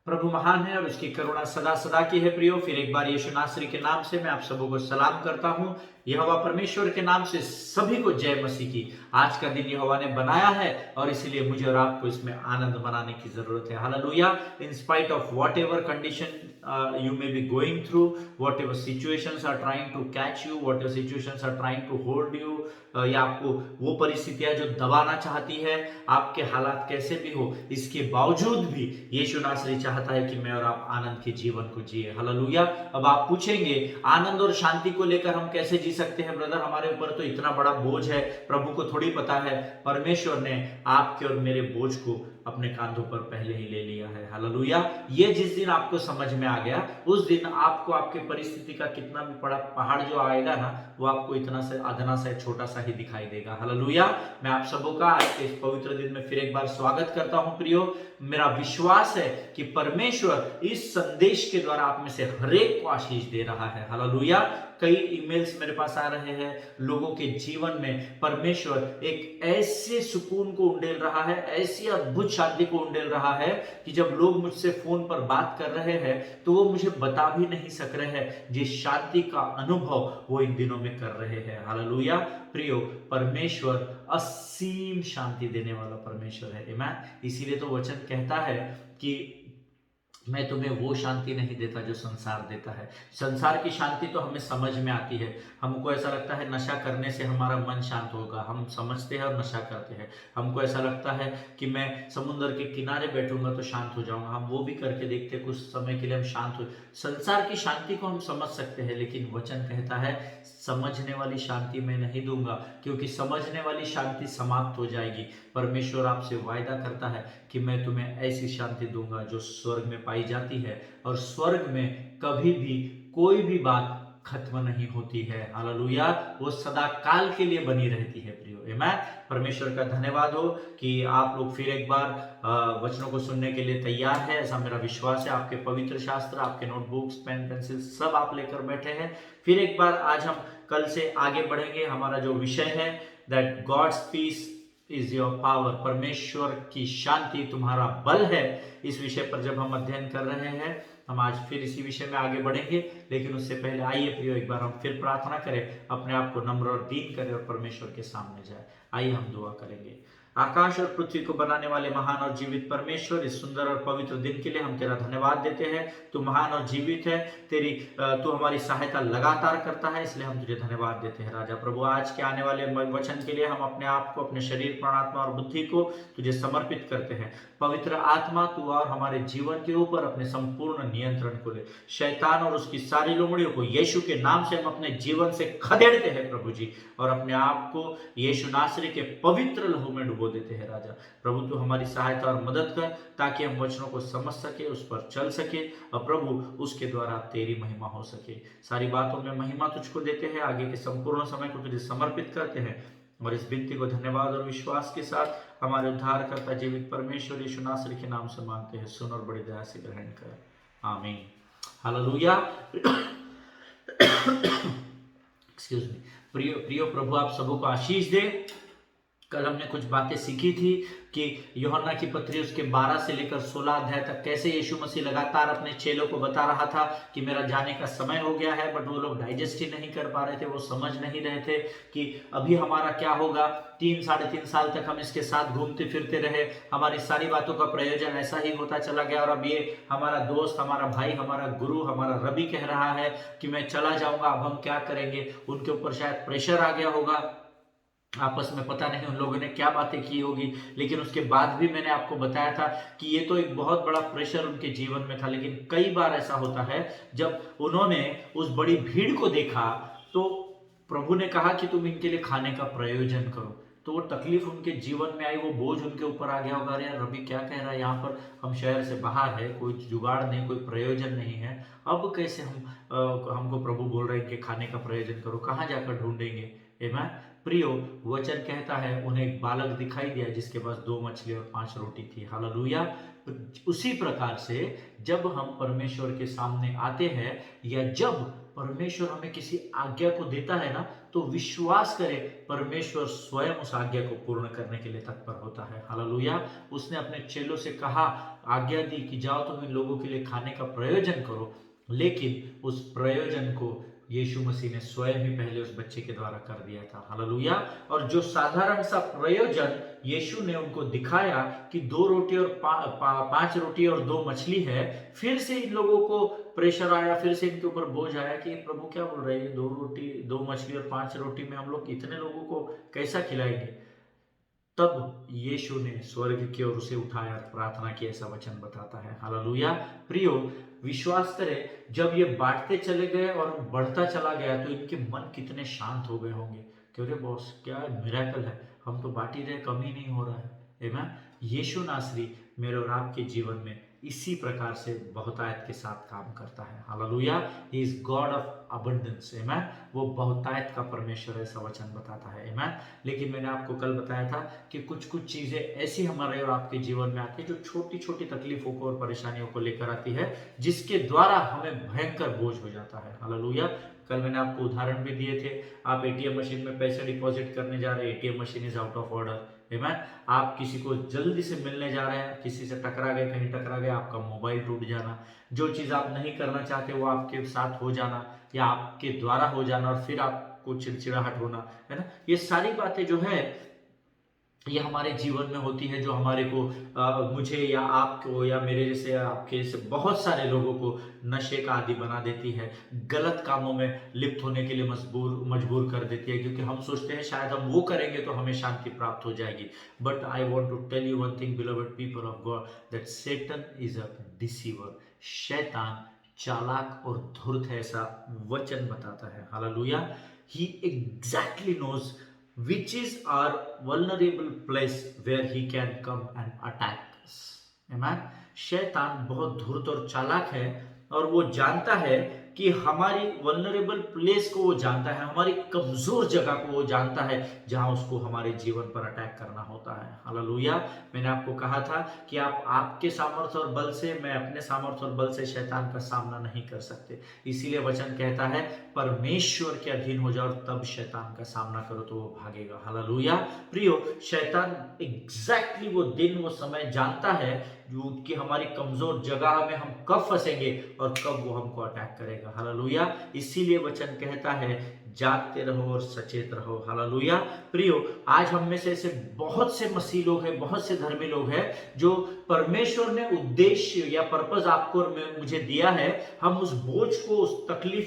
प्रभु महान है और उसकी करुणा सदा सदा की है। प्रियो, फिर एक बार यीशु नासरी के नाम से मैं आप सबों को सलाम करता हूँ। यहोवा परमेश्वर के नाम से सभी को जय मसीह की। आज का दिन यहोवा ने बनाया है और इसीलिए मुझे और आपको इसमें आनंद मनाने की जरूरत है। Hallelujah. In spite of whatever condition you may be going through, whatever situations are trying to catch you, whatever situations are trying to hold you, या आपको वो परिस्थितियां जो दबाना चाहती है, आपके हालात कैसे भी हो, इसके बावजूद भी यीशु नासरी चाहता है कि मैं और आप आनंद के जीवन को जिए। हालेलुया। अब आप पूछेंगे आनंद और शांति को लेकर हम कैसे जी सकते हैं ब्रदर, हमारे ऊपर तो इतना बड़ा बोझ है, प्रभु को थोड़ी पता है। परमेश्वर ने आपके और मेरे बोझ को अपने कांधों पर पहले ही ले लिया है। हालेलुया। ये जिस दिन आपको समझ में आ गया, उस दिन आपको आपके परिस्थिति का कितना भी बड़ा पहाड़ जो आएगा ना, वो आपको इतना से आधना सा छोटा सा ही दिखाई देगा। हालेलुया। मैं आप सबों का आज के इस पवित्र दिन में फिर एक बार स्वागत करता हूं। प्रियो, मेरा विश्वास है कि परमेश्वर इस संदेश के द्वारा आप में से हर एक को आशीष दे रहा है। हालेलुया। कई ईमेल्स मेरे पास आ रहे हैं, लोगों के जीवन में परमेश्वर एक ऐसे सुकून को उंडेल रहा है, ऐसी अद्भुत शांति को उंडेल रहा है कि जब लोग मुझसे फोन पर बात कर रहे हैं तो वो मुझे बता भी नहीं सक रहे हैं जिस शांति का अनुभव वो इन दिनों में कर रहे हैं। हालेलुया। प्रियो, परमेश्वर असीम शांति देने वाला परमेश्वर है। आमीन। इसीलिए तो वचन कहता है कि मैं तुम्हें वो शांति नहीं देता जो संसार देता है। संसार की शांति तो हमें समझ में आती है, हमको ऐसा लगता है नशा करने से हमारा मन शांत होगा, हम समझते हैं और नशा करते हैं। हमको ऐसा लगता है कि मैं समुद्र के किनारे बैठूंगा तो शांत हो जाऊंगा, हम वो भी करके देखते हैं, कुछ समय के लिए हम शांत हो। संसार की शांति को हम समझ सकते हैं, लेकिन वचन कहता है समझने वाली शांति मैं नहीं दूंगा, क्योंकि समझने वाली शांति समाप्त हो जाएगी। परमेश्वर आपसे वायदा करता है कि मैं तुम्हें ऐसी शांति दूंगा जो स्वर्ग में पाई जाती है, और स्वर्ग में कभी भी कोई भी बात खत्म नहीं होती है। हालेलुया। वो सदा काल के लिए बनी रहती है। प्रियो, आमीन। परमेश्वर का धन्यवाद हो कि आप लोग फिर एक बार वचनों को सुनने के लिए तैयार है, ऐसा मेरा विश्वास है। आपके पवित्र शास्त्र, आपके नोटबुक्स, पेन पेंसिल सब आप लेकर बैठे हैं। फिर एक बार आज हम कल से आगे बढ़ेंगे। हमारा जो विषय है that God's peace is your power, परमेश्वर की शांति तुम्हारा बल है, इस विषय पर जब हम अध्ययन कर रहे हैं, हम आज फिर इसी विषय में आगे बढ़ेंगे। लेकिन उससे पहले आइए प्रियो, एक बार हम फिर प्रार्थना करें, अपने आप को नम्र और दीन करें और परमेश्वर के सामने जाए। आइए हम दुआ करेंगे। आकाश और पृथ्वी को बनाने वाले महान और जीवित परमेश्वर, इस सुंदर और पवित्र दिन के लिए हम तेरा धन्यवाद देते हैं। तू महान और जीवित है, तू हमारी सहायता लगातार करता है, इसलिए हम तुझे धन्यवाद देते हैं। राजा प्रभु, आज के आने वाले वचन के लिए हम अपने आप को, अपने शरीर, प्राण, आत्मा और बुद्धि को तुझे समर्पित करते हैं। पवित्र आत्मा, तू और हमारे जीवन के ऊपर अपने संपूर्ण नियंत्रण को ले। शैतान और उसकी सारी लोमड़ियों को यीशु के नाम से हम अपने जीवन से खदेड़ते हैं प्रभु जी, और अपने आप को यीशु नासरी के पवित्र लहू में डुबो देते हैं। राजा प्रभु, तू हमारी सहायता और मदद कर, ताकि हम वचनों को समझ सके, उस पर चल सके, और प्रभु उसके द्वारा तेरी महिमा हो सके। सारी बातों में महिमा तुझको देते हैं, आगे के संपूर्ण समय को तुझे समर्पित करते हैं, और इस विनती को धन्यवाद और विश्वास के साथ हमारे उद्धारकर्ता जीवित परमेश्वर यीशु नासरी के नाम से मांगते हैं। सुन और बड़ी दया से ग्रहण कर। आमीन। हालेलुया। Excuse me. प्रियो प्रियो, प्रभु आप सबों को आशीष दे। कल हमने कुछ बातें सीखी थी कि यूहन्ना की पत्री उसके 12 से लेकर 16 अध्याय तक कैसे यीशु मसीह लगातार अपने चेलों को बता रहा था कि मेरा जाने का समय हो गया है, बट वो लोग डाइजेस्ट ही नहीं कर पा रहे थे, वो समझ नहीं रहे थे कि अभी हमारा क्या होगा। 3-3.5 साल तक हम इसके साथ घूमते फिरते रहे, हमारी सारी बातों का प्रयोजन ऐसा ही होता चला गया, और अब ये हमारा दोस्त, हमारा भाई, हमारा गुरु, हमारा रबी कह रहा है कि मैं चला जाऊंगा, अब हम क्या करेंगे। उनके ऊपर शायद प्रेशर आ गया होगा, आपस में पता नहीं उन लोगों ने क्या बातें की होगी, लेकिन उसके बाद भी मैंने आपको बताया था कि ये तो एक बहुत बड़ा प्रेशर उनके जीवन में था। लेकिन कई बार ऐसा होता है, जब उन्होंने उस बड़ी भीड़ को देखा तो प्रभु ने कहा कि तुम इनके लिए खाने का प्रयोजन करो, तो वो तकलीफ उनके जीवन में आई, वो बोझ उनके ऊपर आ गया होगा, अरे यार रवि क्या कह रहा है, यहाँ पर हम शहर से बाहर है, कोई जुगाड़ नहीं, कोई प्रयोजन नहीं है, अब कैसे हमको प्रभु बोल रहे हैं कि खाने का प्रयोजन करो, कहाँ जाकर ढूंढेंगे। आमीन। प्रियो, वचन कहता है उन्हें एक बालक दिखाई दिया जिसके पास 2 मछली और 5 रोटी थी। हालेलुया। उसी प्रकार से जब हम परमेश्वर के सामने आते हैं या जब परमेश्वर हमें किसी आज्ञा को देता है ना, तो विश्वास करें परमेश्वर स्वयं उस आज्ञा को पूर्ण करने के लिए तत्पर होता है। हालेलुया। उसने अपने चेलों से कहा, आज्ञा दी कि जाओ तुम इन लोगों के लिए खाने का प्रयोजन करो, लेकिन उस प्रयोजन को यीशु मसीह ने स्वयं ही पहले उस बच्चे के द्वारा कर दिया था। हालेलुया। और जो साधारण सा प्रयोजन यीशु ने उनको दिखाया कि 2 रोटी और 5 रोटी और 2 मछली है, फिर से इन लोगों को प्रेशर आया, फिर से इनके ऊपर बोझ आया कि प्रभु क्या बोल रहे हैं, 2 रोटी 2 मछली और 5 रोटी में हम लोग इतने लोगों को कैसा खिलाएंगे। तब यीशु ने स्वर्ग की ओर उसे उठाया और प्रार्थना की, ऐसा वचन बताता है। हालेलुया। प्रियो, विश्वास करें जब ये बांटते चले गए और बढ़ता चला गया तो इनके मन कितने शांत हो गए होंगे। क्यों रे बॉस, क्या मिरेकल है, हम तो बांट ही रहे, कम ही नहीं हो रहा है। आमीन। यीशु नासरी मेरे और आपके जीवन में इसी प्रकार से बहुतायत के साथ काम करता है। Hallelujah. He is God of abundance. आमीन। वो बहुतायत का परमेश्वर है, ऐसा वचन बताता है। आमीन। लेकिन मैंने आपको कल बताया था कि कुछ कुछ चीजें ऐसी हमारे और आपके जीवन में आती है जो छोटी छोटी तकलीफों को और परेशानियों को लेकर आती है, जिसके द्वारा हमें भयंकर बोझ हो जाता है। हालेलुया। कल मैंने आपको उदाहरण भी दिए थे। आप एटीएम मशीन में पैसे डिपॉजिट करने जा रहे हैं, ATM machine is out of order. आप किसी को जल्दी से मिलने जा रहे हैं, किसी से टकरा गए, कहीं टकरा गए, आपका मोबाइल टूट जाना, जो चीज आप नहीं करना चाहते वो आपके साथ हो जाना या आपके द्वारा हो जाना और फिर आपको चिड़चिड़ाहट होना, है ना। ये सारी बातें जो है ये हमारे जीवन में होती है, जो हमारे को मुझे या आपको या मेरे जैसे आपके जैसे बहुत सारे लोगों को नशे का आदी बना देती है, गलत कामों में लिप्त होने के लिए मजबूर कर देती है, क्योंकि हम सोचते हैं शायद हम वो करेंगे तो हमें शांति प्राप्त हो जाएगी। But I want to tell you one thing beloved people of God, that Satan is a deceiver. शैतान चालाक और धूर्त है, ऐसा वचन बताता है। Hallelujah. He exactly knows which is our vulnerable place where he can come and attack us. Amen? शैतान बहुत धूर्त और चालाक है और वो जानता है कि हमारी वल्नरेबल प्लेस को वो जानता है, हमारी कमजोर जगह को वो जानता है, जहां उसको हमारे जीवन पर अटैक करना होता है। हालेलुया। मैंने आपको कहा था कि आप आपके सामर्थ्य और बल से, मैं अपने सामर्थ्य और बल से शैतान का सामना नहीं कर सकते। इसीलिए वचन कहता है परमेश्वर के अधीन हो जाओ तब शैतान का सामना करो तो वो भागेगा। हालेलुया। प्रियो, शैतान एग्जैक्टली वो दिन वो समय जानता है कि हमारी कमजोर जगह में हम कब फंसेंगे और कब वो हमको अटैक करेगा। हालेलुया। इसीलिए वचन कहता है जागते रहो और सचेत रहो। हालेलुया। प्रियो, आज हम में से ऐसे बहुत से मसीह लोग हैं, बहुत से धर्मी लोग हैं, जो परमेश्वर ने उद्देश्य या पर्पस आपको और मुझे दिया है, हम उस बोझ को,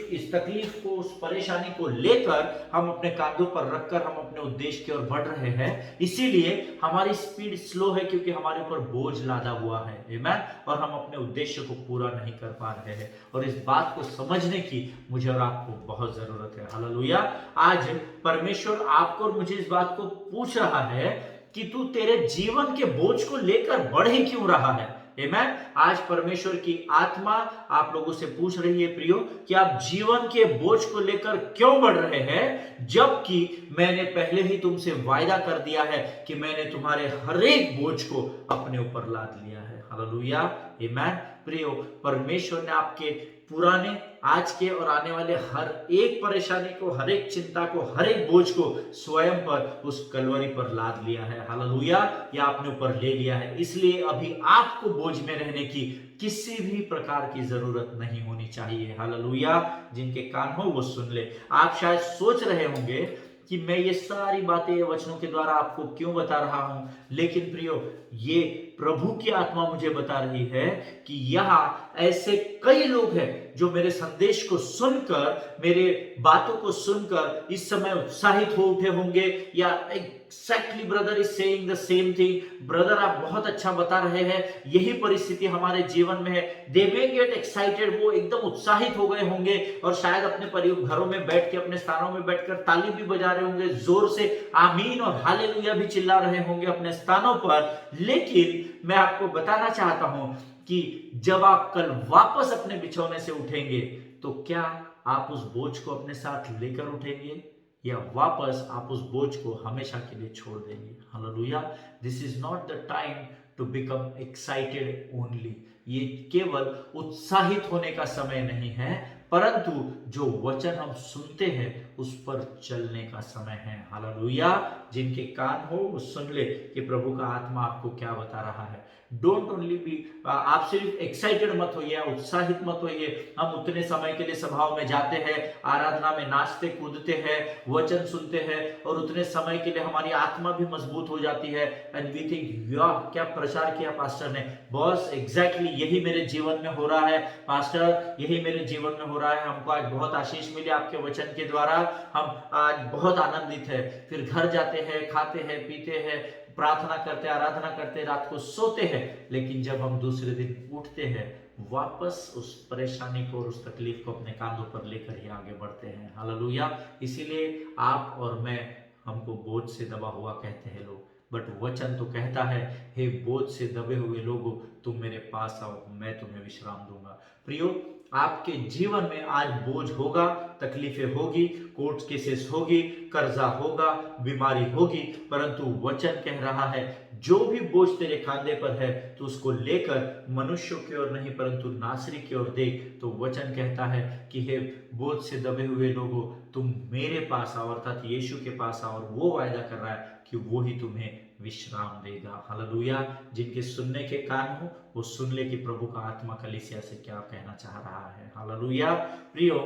इस तकलीफ को, उस परेशानी को लेकर हम अपने कांधों पर रखकर हम अपने उद्देश्य की ओर बढ़ रहे हैं। इसीलिए हमारी स्पीड स्लो है, क्योंकि हमारे ऊपर बोझ लादा हुआ है। आमीन। और हम अपने उद्देश्य को पूरा नहीं कर पा रहे हैं, और इस बात को समझने की मुझे और आपको बहुत जरूरत है। हालेलुया। आज परमेश्वर आपको और मुझे इस बात को पूछ रहा है कि तू तेरे जीवन के बोझ को लेकर बढ़ ही क्यों रहा है। आमीन। आज परमेश्वर की आत्मा आप लोगों से पूछ रही है प्रियो कि आप जीवन के बोझ को लेकर क्यों बढ़ रहे हैं, जबकि मैंने पहले ही तुमसे वायदा कर दिया है कि मैंने तुम्हारे हर एक बोझ को अपने ऊपर लाद लिया है। हालेलुया। आमीन। प्रियो, परमेश्वर ने आपके पुराने, आज के और आने वाले हर एक परेशानी को, हर एक चिंता को, हर एक बोझ को स्वयं पर उस कलवरी पर लाद लिया है। हालेलुया। या आपने ऊपर ले लिया है। इसलिए अभी आपको बोझ में रहने की किसी भी प्रकार की जरूरत नहीं होनी चाहिए। हालेलुया। जिनके कान हो वो सुन ले। आप शायद सोच रहे होंगे कि मैं ये सारी बातें वचनों के द्वारा आपको क्यों बता रहा हूं, लेकिन प्रियो, ये प्रभु की आत्मा मुझे बता रही है कि यहां ऐसे कई लोग हैं जो मेरे संदेश को सुनकर, मेरे बातों को सुनकर इस समय उत्साहित हो उठे होंगे, या exactly brother is saying the same thing, brother आप बहुत अच्छा बता रहे हैं, यही परिस्थिति हमारे जीवन में है। दे मे गेट एक्साइटेड, वो एकदम उत्साहित हो गए होंगे और शायद अपने घरों में बैठ के, अपने स्थानों में बैठकर ताली भी बजा रहे होंगे, जोर से आमीन और हालेलुया भी चिल्ला रहे होंगे अपने स्थानों पर। लेकिन मैं आपको बताना चाहता हूं कि जब आप कल वापस अपने बिछौने से उठेंगे तो क्या आप उस बोझ को अपने साथ लेकर उठेंगे, या वापस आप उस बोझ को हमेशा के लिए छोड़ देंगे। Hallelujah. This is not the time to become excited only. ये केवल उत्साहित होने का समय नहीं है, परंतु जो वचन हम सुनते हैं उस पर चलने का समय है। हालेलुया। जिनके कान हो वो सुन ले कि प्रभु का आत्मा आपको क्या बता रहा है। डोंट ओनली बी, आप सिर्फ एक्साइटेड मत होइए, उत्साहित मत होइए। हम उतने समय के लिए सभाओं में जाते हैं, आराधना में नाचते कूदते हैं, वचन सुनते हैं और उतने समय के लिए हमारी आत्मा भी मजबूत हो जाती है। एंड वी थिंक यार क्या प्रचार किया पास्टर ने, बॉस एग्जैक्टली यही मेरे जीवन में हो रहा है पास्टर, यही मेरे जीवन में हो रहा है। हमको आज बहुत आशीष मिली आपके वचन के द्वारा, हम आज बहुत आनंदित है। फिर घर जाते हैं, खाते हैं, पीते हैं, प्रार्थना करते, आराधना करते, रात को सोते हैं, लेकिन जब हम दूसरे दिन उठते हैं वापस उस परेशानी को और उस तकलीफ को अपने कांधों पर लेकर ही आगे बढ़ते हैं। हालेलुया। इसीलिए आप और मैं, हमको बोझ से दबा हुआ कहते हैं लोग, बट वचन तो कहता है, हे बोझ से दबे हुए लोगों तुम मेरे पास आओ, मैं तुम्हें विश्राम दूंगा। प्रियो, आपके जीवन में आज बोझ होगा, तकलीफें होगी, कोर्ट केसेस होगी, कर्जा होगा, बीमारी होगी, परंतु वचन कह रहा है जो भी बोझ तेरे खांधे पर है तो उसको लेकर मनुष्यों की ओर नहीं परंतु नासरी की ओर देख। तो वचन कहता है कि हे बोझ से दबे हुए लोगों तुम मेरे पास आओ, अर्थात यीशु के पास आओ, और वो वायदा कर रहा है कि वो ही तुम्हें विश्राम देगा। हालेलुया। जिनके सुनने के कान हो वो सुन ले कि प्रभु का आत्मा कलीसिया से क्या कहना चाह रहा है। हालेलुया। प्रियो,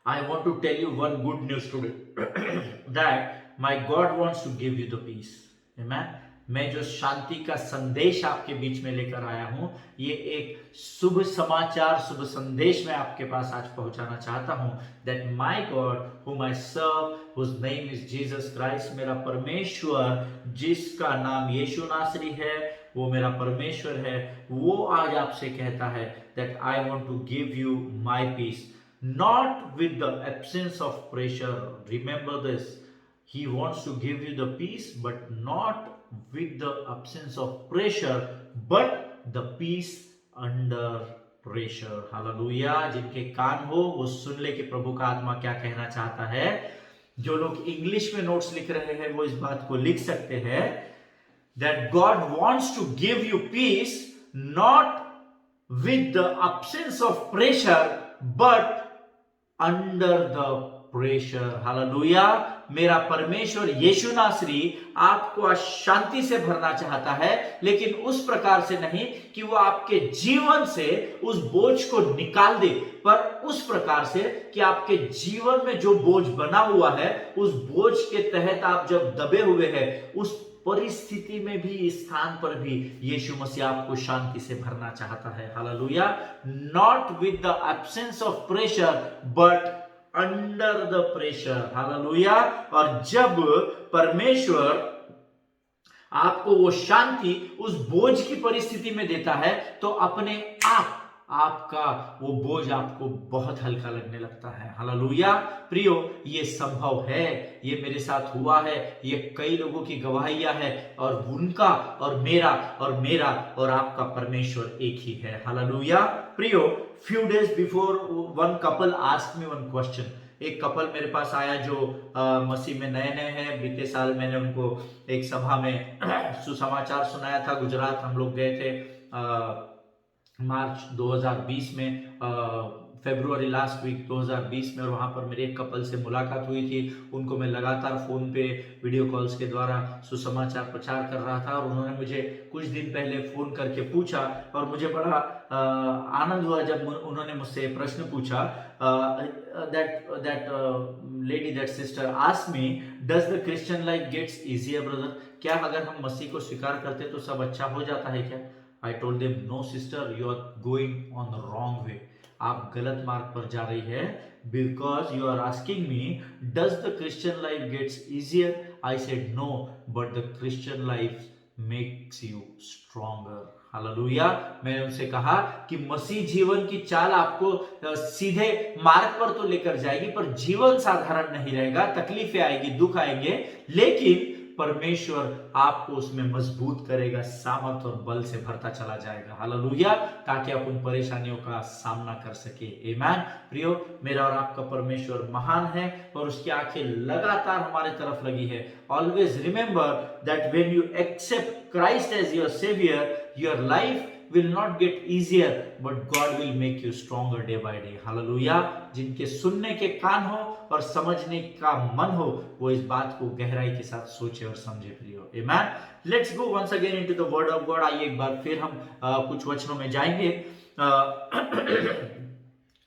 I want to tell you one good news today that my God wants to give you the peace. Amen. मैं जो शांति का संदेश आपके बीच में लेकर आया हूं, ये एक शुभ समाचार, शुभ संदेश मैं आपके पास आज पहुंचाना चाहता हूं। That my God, whom I serve, whose name is Jesus Christ, मेरा परमेश्वर जिसका नाम यीशु नासरी है, वो मेरा परमेश्वर है, वो आज आपसे कहता है that I want to give you my peace. Not with the absence of pressure. Remember this. He wants to give you the peace, but not with the absence of pressure, but the peace under pressure. Hallelujah. जिनके कान हो वो सुन ले कि प्रभु का आत्मा क्या कहना चाहता है। जो लोग इंग्लिश में नोट्स लिख रहे हैं वो इस बात को लिख सकते हैं that God wants to give you peace, not with the absence of pressure, but under the pressure. Hallelujah. मेरा परमेश्वर यीशु नासरी आपको शांति से भरना चाहता है, लेकिन उस प्रकार से नहीं कि वो आपके जीवन से उस बोझ को निकाल दे, पर उस प्रकार से कि आपके जीवन में जो बोझ बना हुआ है उस बोझ के तहत आप जब दबे हुए हैं, उस परिस्थिति में भी, इस स्थान पर भी यीशु मसीह आपको शांति से भरना चाहता है। Hallelujah. Not with the absence of pressure but under the pressure. Hallelujah. और जब परमेश्वर आपको वो शांति उस बोझ की परिस्थिति में देता है तो अपने आप आपका वो बोझ आपको बहुत हल्का लगने लगता है। हालेलुया। प्रियो, ये संभव है, ये मेरे साथ हुआ है, ये कई लोगों की गवाहियां है, और उनका और मेरा और आपका परमेश्वर एक ही है। हालेलुया। प्रियो, few days before one couple asked me one question. एक कपल मेरे पास आया जो मसीह में नए नए हैं। बीते साल मैंने उनको एक सभा में सुसमाचार सुनाया था। गुजरात हम लोग गए थे मार्च 2020 में, फरवरी लास्ट वीक 2020 में, और वहाँ पर मेरे एक कपल से मुलाकात हुई थी। उनको मैं लगातार फ़ोन पे वीडियो कॉल्स के द्वारा सुसमाचार प्रचार कर रहा था, और उन्होंने मुझे कुछ दिन पहले फ़ोन करके पूछा, और मुझे बड़ा आनंद हुआ जब उन्होंने मुझसे प्रश्न पूछा। that lady, that sister asked me, does the Christian life gets easier brother? क्या अगर हम मसीह को स्वीकार करते तो सब अच्छा हो जाता है क्या? I told them, no sister, you are going on the wrong way. आप गलत मार्ग पर जा रही है, because you are asking me, does the Christian life gets easier? I said no, but the Christian life makes you stronger. Hallelujah. मैंने उनसे कहा कि मसीह जीवन की चाल आपको सीधे मार्ग पर तो लेकर जाएगी, पर जीवन साधारण नहीं रहेगा, तकलीफें आएगी, दुख आएंगे, लेकिन परमेश्वर आपको उसमें मजबूत करेगा, सामर्थ और बल से भरता चला जाएगा। हालेलुया। ताकि आप उन परेशानियों का सामना कर सके। आमीन। प्रियो, मेरा और आपका परमेश्वर महान है और उसकी आंखें लगातार हमारे तरफ लगी है। Always remember that when you accept Christ as your saviour, your life will not get easier, but God will make you stronger day by day. Hallelujah. जिनके सुनने के कान हो और समझने का मन हो, वो इस बात को गहराई के साथ सोचे और समझे प्रियो। Amen. Let's go once again into the word of God. आइए एक बार फिर हम कुछ वचनों में जाएंगे।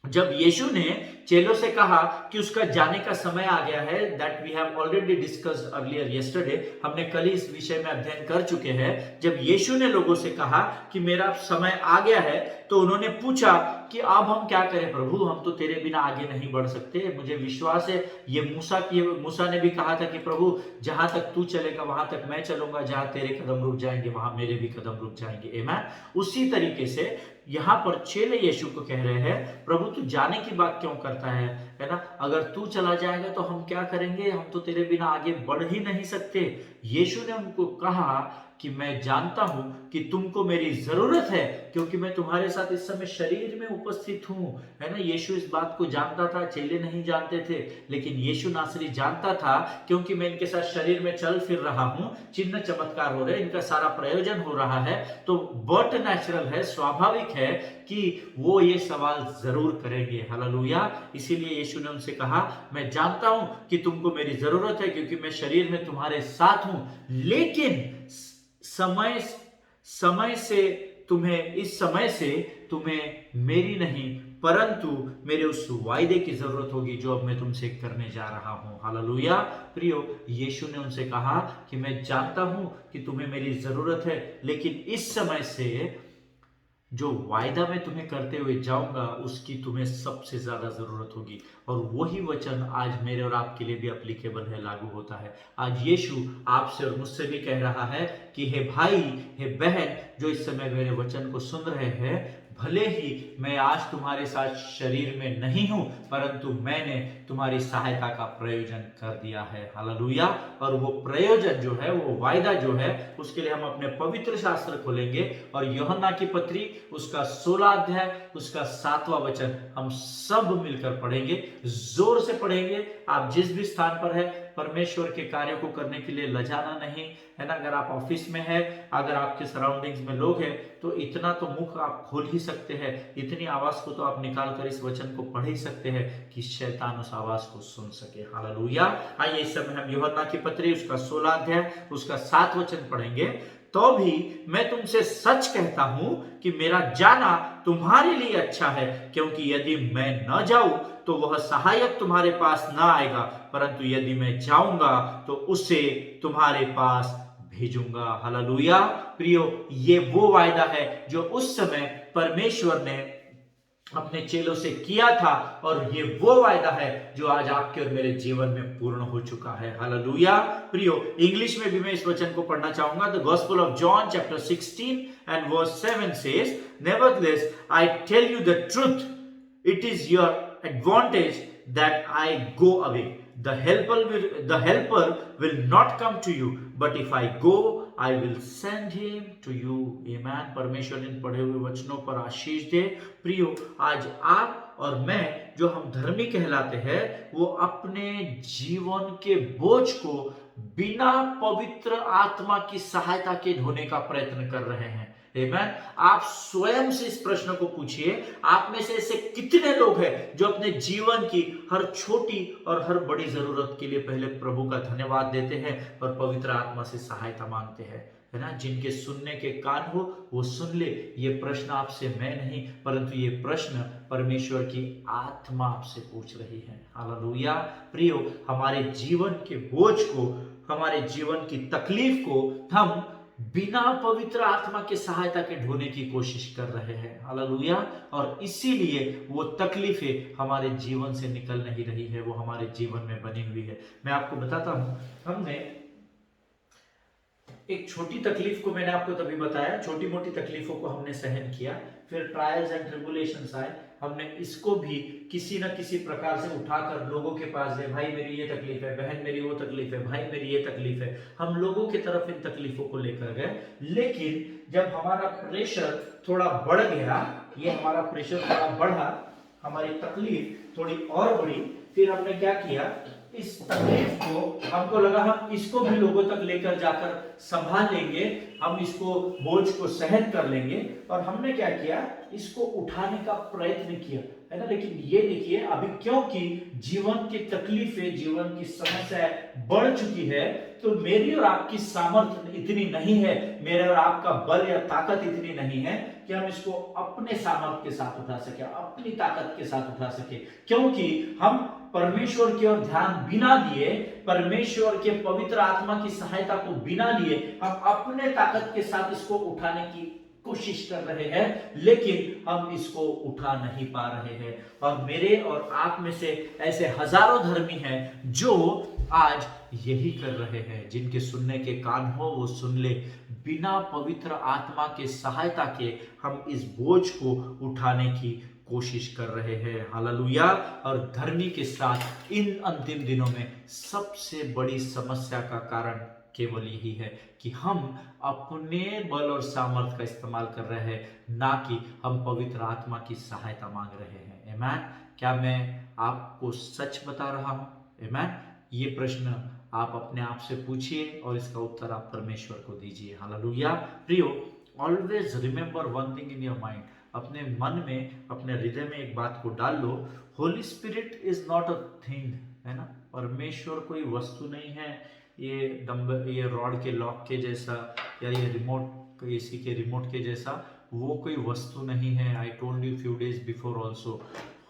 जब यीशु ने चेलों से कहा कि उसका जाने का समय आ गया है, that we have already discussed earlier yesterday, हमने कल ही इस विषय में अध्ययन कर चुके हैं। जब यीशु ने लोगों से कहा कि मेरा समय आ गया है, तो उन्होंने पूछा कि अब हम क्या करें प्रभु, हम तो तेरे बिना आगे नहीं बढ़ सकते। मुझे विश्वास है ये मूसा ने भी कहा था कि प्रभु जहां तक तू चलेगा वहां तक मैं चलूंगा, जहां तेरे कदम रुक जाएंगे वहां मेरे भी कदम रुक जाएंगे। आमीन। उसी तरीके से यहां पर चेले यीशु को कह रहे हैं, प्रभु तू जाने की बात क्यों करता है ना? अगर तू चला जाएगा तो हम क्या करेंगे, हम तो तेरे बिना आगे बढ़ ही नहीं सकते। यीशु ने उनको कहा कि मैं जानता हूं कि तुमको मेरी जरूरत है, क्योंकि मैं तुम्हारे साथ इस समय शरीर में उपस्थित हूं, है ना। यीशु इस बात को जानता था, चेले नहीं जानते थे, लेकिन यीशु नासरी जानता था, क्योंकि मैं इनके साथ शरीर में चल फिर रहा हूं, चिन्ह चमत्कार हो रहे हैं, इनका सारा प्रयोजन हो रहा है, तो बट नेचुरल है, स्वाभाविक है कि वो ये सवाल जरूर करेंगे। हालेलुया। इसीलिए यीशु ने उनसे कहा, मैं जानता हूं कि तुमको मेरी जरूरत है, क्योंकि मैं शरीर में तुम्हारे साथ हूं, लेकिन इस समय से तुम्हें मेरी नहीं परंतु मेरे उस वायदे की जरूरत होगी जो अब मैं तुमसे करने जा रहा हूं। हालेलुया। प्रियो, यीशु ने उनसे कहा कि मैं जानता हूं कि तुम्हें मेरी जरूरत है, लेकिन इस समय से जो वायदा मैं तुम्हें करते हुए जाऊंगा उसकी तुम्हें सबसे ज्यादा जरूरत होगी। और वही वचन आज मेरे और आपके लिए भी एप्लीकेबल है, लागू होता है। आज यीशु आपसे और मुझसे भी कह रहा है कि हे भाई, हे बहन, जो इस समय मेरे वचन को सुन रहे हैं, भले ही मैं आज तुम्हारे साथ शरीर में नहीं हूं, परंतु मैंने तुम्हारी सहायता का प्रयोजन कर दिया है। हालेलुया। और वो प्रयोजन जो है, वो वायदा जो है, उसके लिए हम अपने पवित्र शास्त्र खोलेंगे और यूहन्ना की पत्री उसका 16 अध्याय उसका 7वां वचन हम सब मिलकर पढ़ेंगे, जोर से पढ़ेंगे। आप जिस भी स्थान पर है, परमेश्वर के कार्य को करने के लिए लजाना नहीं, है ना। अगर आप ऑफिस में है, अगर आपके सराउंडिंग्स में लोग हैं, तो इतना तो मुख आप खोल ही सकते हैं, इतनी आवाज को तो आप निकाल कर इस वचन को पढ़ ही सकते हैं कि शैतान उस आवाज को सुन सके। हालेलुया। आइए इस समय हम यूहन्ना की पत्री उसका 16 अध्याय उसका 7 वचन पढ़ेंगे। तो भी मैं तुमसे सच कहता हूं कि मेरा जाना तुम्हारे लिए अच्छा है, क्योंकि यदि मैं न जाऊं तो वह सहायक तुम्हारे पास न आएगा, परंतु यदि मैं जाऊंगा तो उसे तुम्हारे पास भेजूंगा। हालेलुया। प्रियो, ये वो वायदा है जो उस समय परमेश्वर ने अपने चेलों से किया था, और ये वो वायदा है जो आज आपके और मेरे जीवन में पूर्ण हो चुका है। हालेलुया। प्रियो, इंग्लिश में भी मैं इस वचन को पढ़ना चाहूंगा। The gospel of John chapter 16 and verse 7 says, nevertheless I tell you the truth, it is your advantage that I go away. The helper will not come to you, but if I go, I will send him to you. Amen. परमेश्वर इन पढ़े हुए वचनों पर आशीष दे। प्रियो, आज आप और मैं जो हम धर्मी कहलाते हैं, वो अपने जीवन के बोझ को बिना पवित्र आत्मा की सहायता के ढोने का प्रयत्न कर रहे हैं। आमीन। आप स्वयं से इस प्रश्न को पूछिए, आप में से ऐसे कितने लोग हैं जो अपने जीवन की हर छोटी और हर बड़ी जरूरत के लिए पहले प्रभु का धन्यवाद देते हैं और पवित्र आत्मा से सहायता मांगते हैं, है ना। जिनके सुनने के कान हो वो सुन ले। ये प्रश्न आपसे मैं नहीं, परंतु ये प्रश्न परमेश्वर की आत्मा आपसे पूछ रही है। हालेलुया। प्रियो, हमारे जीवन के बोझ को, हमारे जीवन की तकलीफ को हम बिना पवित्र आत्मा के सहायता के ढोने की कोशिश कर रहे हैं। हालेलुया। और इसीलिए वो तकलीफें हमारे जीवन से निकल नहीं रही है, वो हमारे जीवन में बनी हुई है। मैं आपको बताता हूं, हमने एक छोटी तकलीफ को, मैंने आपको तभी बताया, छोटी मोटी तकलीफों को हमने सहन किया, फिर ट्रायल्स एंड ट्रिबुलेशंस आए, हमने इसको भी किसी न किसी प्रकार से उठाकर लोगों के पास गए, भाई मेरी ये तकलीफ है, बहन मेरी वो तकलीफ है, भाई मेरी ये तकलीफ है। हम लोगों की तरफ इन तकलीफों को लेकर गए, लेकिन जब हमारा प्रेशर थोड़ा बढ़ गया, ये हमारा प्रेशर थोड़ा बढ़ा, हमारी तकलीफ थोड़ी और बढ़ी, फिर हमने क्या किया, इस तकलीफ को हमको लगा हम इसको भी लोगों तक लेकर जाकर संभाल लेंगे, हम इसको बोझ को सहन कर लेंगे, और हमने क्या किया, इसको उठाने का प्रयत्न किया, है ना। लेकिन ये देखिए अभी क्योंकि जीवन की तकलीफें, जीवन की समस्याएं बढ़ चुकी है, तो मेरी और आपकी सामर्थ्य इतनी नहीं है, मेरे और आपका बल या ताकत इतनी नहीं है कि हम इसको अपने सामर्थ्य के साथ उठा सके, अपनी ताकत के साथ उठा सके, क्योंकि हम परमेश्वर की ओर ध्यान बिना दिए, परमेश्वर के पवित्र आत्मा की सहायता को बिना लिए हम अपने ताकत के साथ इसको उठाने की कोशिश कर रहे हैं, लेकिन हम इसको उठा नहीं पा रहे हैं। और मेरे और आप में से ऐसे हजारों धर्मी हैं जो आज यही कर रहे हैं, जिनके सुनने के कान हो वो सुन ले, बिना पवित्र आत्मा के सहायता के हम इस बोझ को उठाने की कोशिश कर रहे हैं। हालेलुया। और धर्मी के साथ इन अंतिम दिनों में सबसे बड़ी समस्या का कारण केवल यही है कि हम अपने बल और सामर्थ्य का इस्तेमाल कर रहे हैं, ना कि हम पवित्र आत्मा की सहायता मांग रहे हैं। आमीन। क्या मैं आपको सच बता रहा हूं? आमीन। ये प्रश्न आप अपने आप से पूछिए और इसका उत्तर आप परमेश्वर को दीजिए। हालेलुया। प्रियो, always remember one thing in your mind, अपने मन में, अपने हृदय में एक बात को डाल लो, Holy Spirit is not a thing, है ना। परमेश्वर कोई वस्तु नहीं है, ये डंबल, ये रॉड के लॉक के जैसा, या ये रिमोट, एसी के रिमोट के जैसा, वो कोई वस्तु नहीं है। I told you few days before also,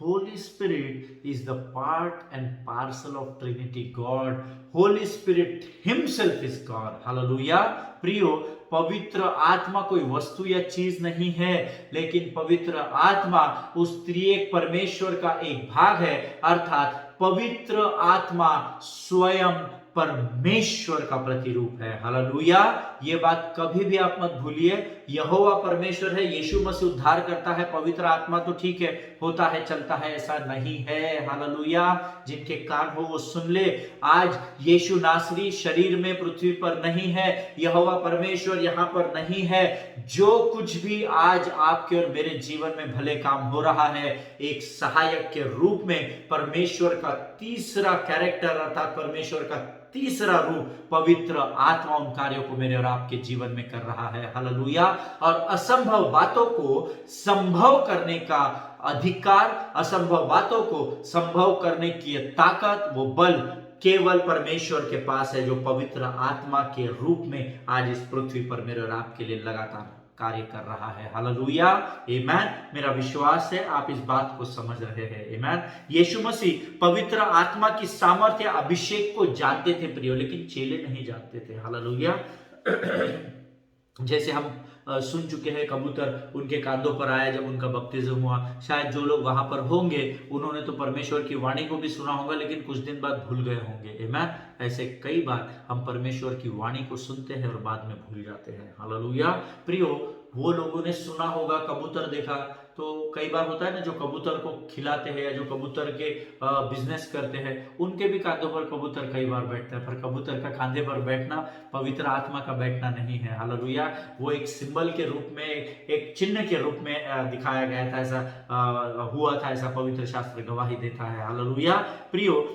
Holy Spirit is the part and parcel of Trinity God. Holy Spirit Himself is God. Hallelujah. प्रियो, पवित्र आत्मा कोई वस्तु या चीज नहीं है, लेकिन पवित्र आत्मा उस त्रिएक परमेश्वर का एक भाग है, अर्थात पवित्र आत्मा स्वयं परमेश्वर का प्रतिरूप है। हालेलुया। ये बात कभी भी आप मत भूलिए, यहोवा परमेश्वर है, यीशु मसीह उद्धार करता है, पवित्र आत्मा तो ठीक है, होता है, चलता है, ऐसा नहीं है। हालेलुया। जिनके कान हो वो सुन ले। आज यीशु नासरी शरीर में पृथ्वी पर नहीं है, यहोवा परमेश्वर यहां पर नहीं है। जो कुछ भी आज आपके और मेरे जीवन में भले काम हो रहा है, एक सहायक के रूप में परमेश्वर का तीसरा कैरेक्टर, अर्थात परमेश्वर का तीसरा रूप पवित्र आत्मा उन कार्यों को मेरे और आपके जीवन में कर रहा है। हालेलुया। और असंभव बातों को संभव करने का अधिकार, असंभव बातों को संभव करने की ताकत, वो बल केवल परमेश्वर के पास है, जो पवित्र आत्मा के रूप में आज इस पृथ्वी पर मेरे और आपके लिए लगातार कार्य कर रहा है। हालेलुया। आमीन। मेरा विश्वास है आप इस बात को समझ रहे हैं। आमीन। यीशु मसीह पवित्र आत्मा की सामर्थ्य, अभिषेक को जानते थे प्रियो, लेकिन चेले नहीं जानते थे। हालेलुया। जैसे हम सुन चुके हैं, कबूतर उनके कांधों पर आया जब उनका बपतिस्म हुआ। शायद जो लोग वहां पर होंगे उन्होंने तो परमेश्वर की वाणी को भी सुना होगा, लेकिन कुछ दिन बाद भूल गए होंगे। आमीन। ऐसे कई बार हम परमेश्वर की वाणी को सुनते हैं और बाद में भूल जाते हैं। हालेलुया। प्रियो, वो लोगों ने सुना होगा, कबूतर देखा, तो कई बार होता है ना, जो कबूतर को खिलाते हैं या जो कबूतर के बिजनेस करते हैं, उनके भी कांधों पर कबूतर कई बार बैठता है, पर कबूतर का कांधे पर बैठना पवित्र आत्मा का बैठना नहीं है। हालेलुया। वो एक सिंबल के रूप में, एक चिन्ह के रूप में दिखाया गया था, ऐसा हुआ था, ऐसा पवित्र शास्त्र गवाही देता है। हालेलुया। प्रियो,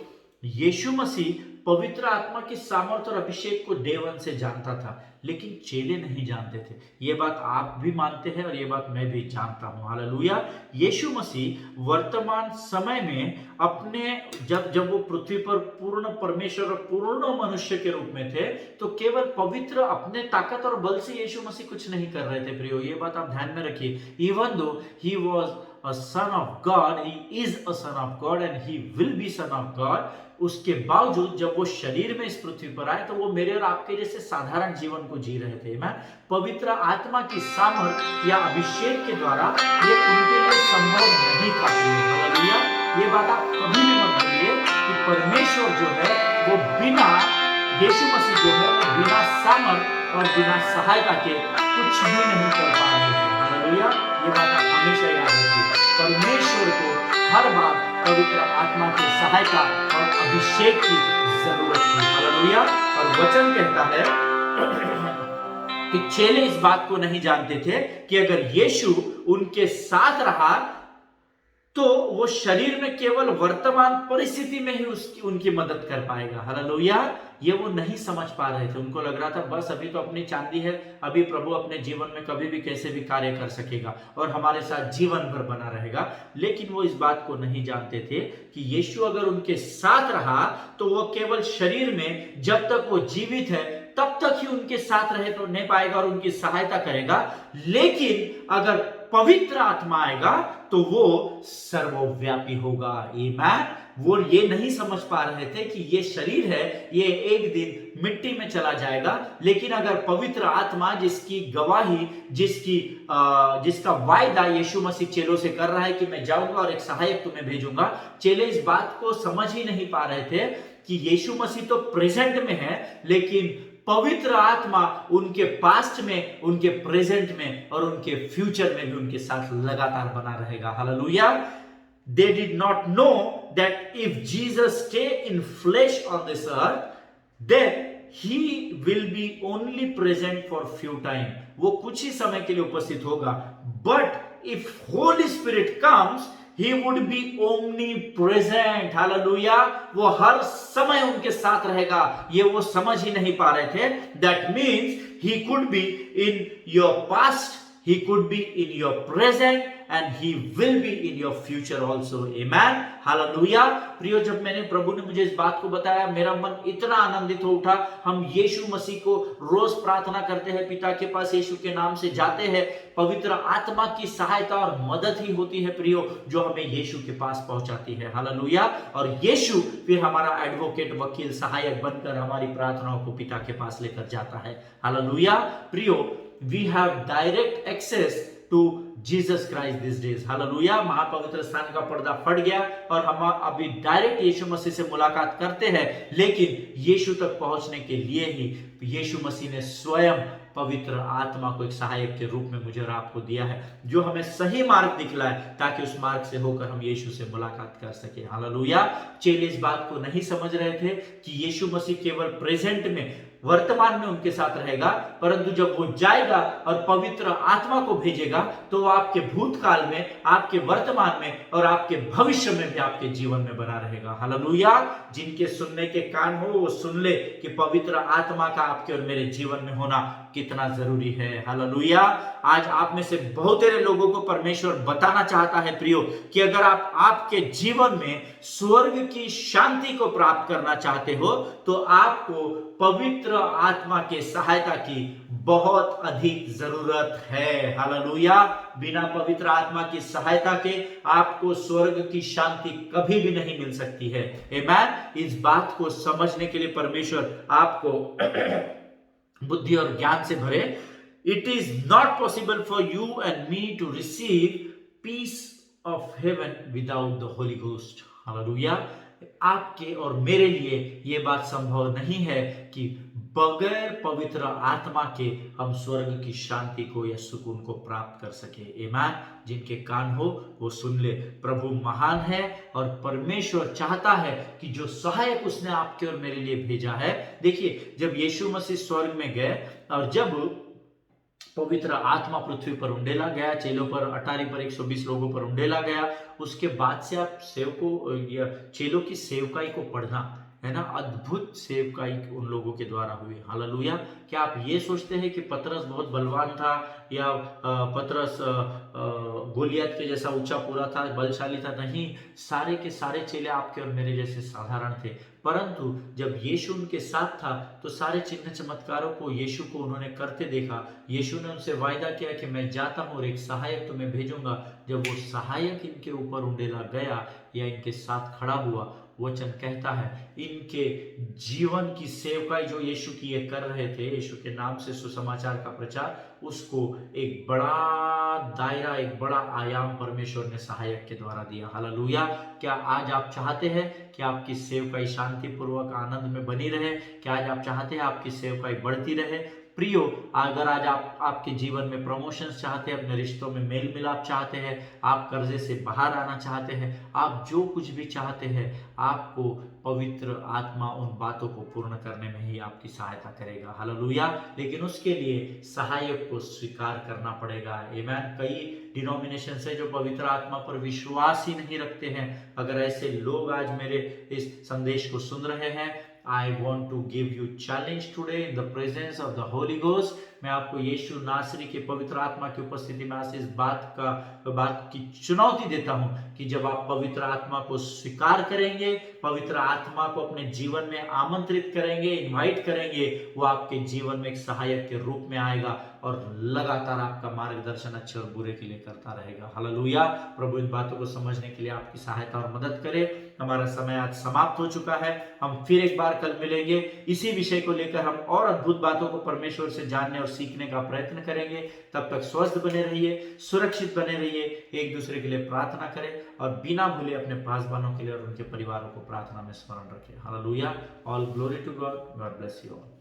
यीशु मसीह पवित्र आत्मा की सामर्थ और अभिषेक को डे वन से जानता था, लेकिन चेले नहीं जानते थे। ये बात आप भी मानते हैं और ये बात मैं भी जानता हूं। हालेलुया। यीशु मसीह वर्तमान समय में अपने जब वो पृथ्वी पर पूर्ण परमेश्वर और पूर्ण मनुष्य के रूप में थे, तो केवल पवित्र अपने ताकत और बल से यीशु मसीह कुछ नहीं कर रहे थे। प्रियो, ये बात आप ध्यान में रखिए। Even though he was a son of God, he is a son of God and he will be son of God, उसके बावजूद जब वो शरीर में इस पृथ्वी पर आए, तो वो मेरे और आपके जैसे साधारण जीवन को जी रहे थे। मैं पवित्र आत्मा की सामर्थ या अभिषेक के द्वारा ये उनके लिए संभव नहीं था। हालेलुया। ये बात आप कभी भी मत भूलिए कि परमेश्वर जो है वो बिना, यीशु मसीह जो है वो बिना सामर्थ और बिना सहायता के कुछ भी नहीं कर पा रहे थे। हालेलुया। ये बात आप हमेशा याद रखिए। परमेश्वर को हर बार पवित्र आत्मा की सहायता और अभिषेक की जरूरत थी। हालेलुया। और वचन कहता है कि चेले इस बात को नहीं जानते थे कि अगर यीशु उनके साथ रहा तो वो शरीर में केवल वर्तमान परिस्थिति में ही उसकी उनकी मदद कर पाएगा। हालेलुया। ये वो नहीं समझ पा रहे थे। उनको लग रहा था बस अभी तो अपनी चांदी है, अभी प्रभु अपने जीवन में कभी भी कैसे भी कार्य कर सकेगा और हमारे साथ जीवन भर बना रहेगा। लेकिन वो इस बात को नहीं जानते थे कि यीशु अगर उनके साथ रहा तो वो केवल शरीर में जब तक वो जीवित है तब तक ही उनके साथ रहने पाएगा और उनकी सहायता करेगा। लेकिन अगर पवित्र आत्मा आएगा तो वो सर्वव्यापी होगा। आमीन। वो ये नहीं समझ पा रहे थे कि ये शरीर है, ये एक दिन मिट्टी में चला जाएगा। लेकिन अगर पवित्र आत्मा जिसकी गवाही, जिसका वायदा यीशु मसीह चेलों से कर रहा है कि मैं जाऊंगा और एक सहायक तुम्हें भेजूंगा, चेले इस बात को समझ ही नहीं पा रहे थे कि यीशु मसीह तो प्रेजेंट में है, लेकिन पवित्र आत्मा उनके पास्ट में, उनके प्रेजेंट में और उनके फ्यूचर में भी उनके साथ लगातार बना रहेगा। Hallelujah. They did not know that if Jesus stay in flesh on this earth, then he will be only present for few time. वो कुछ ही समय के लिए उपस्थित होगा। But if Holy Spirit comes, he would be omnipresent. Hallelujah. वो हर समय उनके साथ रहेगा। ये वो समझ ही नहीं पा रहे थे। That means he could be in your past, he could be in your present, and he will be in your future also. Amen. Hallelujah. प्रियो, जब मैंने प्रभु ने मुझे इस बात को बताया, मेरा मन इतना आनंदित हो उठा। हम यीशु मसीह को रोज प्रार्थना करते हैं, पिता के पास यीशु के नाम से जाते हैं। पवित्र आत्मा की सहायता और मदद ही होती है प्रियो, जो हमें यीशु के पास पहुंचाती है। हालेलुया। और यीशु फिर हमारा एडवोकेट, वकील, सहायक बनकर हमारी प्रार्थनाओं को पिता के पास लेकर जाता है। हालेलुया। प्रियो, we have direct access to Jesus Christ this days. Hallelujah. महापवित्र स्थान का पर्दा फट गया और हम अभी डायरेक्ट यीशु मसीह से मुलाकात करते हैं। लेकिन यीशु तक पहुंचने के लिए ही यीशु मसीह ने स्वयं पवित्र आत्मा को एक सहायक के रूप में मुझे और आपको दिया है, जो हमें सही मार्ग दिखलाए, ताकि उस मार्ग से होकर हम यीशु से मुलाकात कर सके। हालेलुया। चेले इस बात को नहीं समझ रहे थे कि यीशु मसीह केवल प्रेजेंट में, वर्तमान में उनके साथ रहेगा, परंतु जब वो जाएगा और पवित्र आत्मा को भेजेगा तो वो आपके भूतकाल में, आपके वर्तमान में और आपके भविष्य में भी आपके जीवन में बना रहेगा। हालेलुया। जिनके सुनने के कान हो वो सुन ले कि पवित्र आत्मा का आपके और मेरे जीवन में होना कितना जरूरी है। हालेलुया। आज आप में से बहुत सारे लोगों को परमेश्वर बताना चाहता है प्रियो, कि अगर आप आपके जीवन में स्वर्ग की शांति को प्राप्त करना चाहते हो तो आपको पवित्र आत्मा के सहायता की बहुत अधिक जरूरत है। हालेलुया। बिना पवित्र आत्मा की सहायता के आपको स्वर्ग की शांति कभी भी नहीं मिल सकती है। आमीन। इस बात को समझने के लिए परमेश्वर आपको बुद्धि और ज्ञान से भरे। It is not possible for you and me to receive peace of heaven without the holy ghost. Hallelujah. आपके और मेरे लिए यह बात संभव नहीं है कि बगैर पवित्र आत्मा के हम स्वर्ग की शांति को या सुकून को प्राप्त कर सके। आमीन। जिनके कान हो वो सुन ले। प्रभु महान है और परमेश्वर चाहता है कि जो सहायक उसने आपके और मेरे लिए भेजा है। देखिए, जब यीशु मसीह स्वर्ग में गए और जब पवित्र आत्मा पृथ्वी पर उंडेला गया, चेलों पर, अटारी पर 120 लोगों पर उंडेला गया, उसके बाद से आप सेवकों या चेलों की सेवकाई को पढ़ना, है ना, अद्भुत सेवकाई उन लोगों के द्वारा हुई। हालेलुया। क्या आप ये सोचते हैं कि पतरस बहुत बलवान था या पतरस गोलियत के जैसा ऊंचा पूरा था, बलशाली था? नहीं, सारे के सारे चेले आपके और मेरे जैसे साधारण थे। परंतु जब यीशु उनके साथ था तो सारे चिन्ह चमत्कारों को यीशु को उन्होंने करते देखा। यीशु ने उनसे वायदा किया कि मैं जाता हूं और एक सहायक तुम्हें भेजूंगा। जब वो सहायक इनके ऊपर उंडेला गया या इनके साथ खड़ा हुआ, वचन कहता है इनके जीवन की सेवकाई जो यीशु की ये कर रहे थे, यीशु के नाम से सुसमाचार का प्रचार, उसको एक बड़ा दायरा, एक बड़ा आयाम परमेश्वर ने सहायक के द्वारा दिया। हालेलुया। क्या आज आप चाहते हैं कि आपकी सेवकाई शांतिपूर्वक आनंद में बनी रहे? क्या आज आप चाहते हैं आपकी सेवकाई बढ़ती रहे? प्रियो, अगर आज आप आपके जीवन में प्रमोशन चाहते हैं, अपने रिश्तों में मेल मिलाप चाहते हैं, आप कर्जे से बाहर आना चाहते हैं, आप जो कुछ भी चाहते हैं, आपको पवित्र आत्मा उन बातों को पूर्ण करने में ही आपकी सहायता करेगा। हालेलुया। लेकिन उसके लिए सहायक को स्वीकार करना पड़ेगा। आमीन। कई डिनोमिनेशन है जो पवित्र आत्मा पर विश्वास ही नहीं रखते हैं। अगर ऐसे लोग आज मेरे इस संदेश को सुन रहे हैं, I want to give you challenge today in the presence of the Holy Ghost। मैं आपको यीशु नासरी के पवित्र आत्मा की उपस्थिति में आज इस बात की चुनौती देता हूं कि जब आप पवित्र आत्मा को स्वीकार करेंगे, पवित्र आत्मा को अपने जीवन में आमंत्रित करेंगे, इनवाइट करेंगे, वो आपके जीवन में एक सहायक के रूप में आएगा और लगातार आपका मार्गदर्शन अच्छे और बुरे के लिए करता रहेगा। हालेलुया। प्रभु इन बातों को समझने के लिए आपकी सहायता और मदद करे। हमारा समय आज समाप्त हो चुका है। हम फिर एक बार कल मिलेंगे, इसी विषय को लेकर हम और अद्भुत बातों को परमेश्वर से जानने और सीखने का प्रयत्न करेंगे। तब तक स्वस्थ बने रहिए, सुरक्षित बने रहिए, एक दूसरे के लिए प्रार्थना करें और बिना भूले अपने पासवानों के लिए और उनके परिवारों को प्रार्थना में स्मरण रखें। Hallelujah. All glory to God. God bless you all.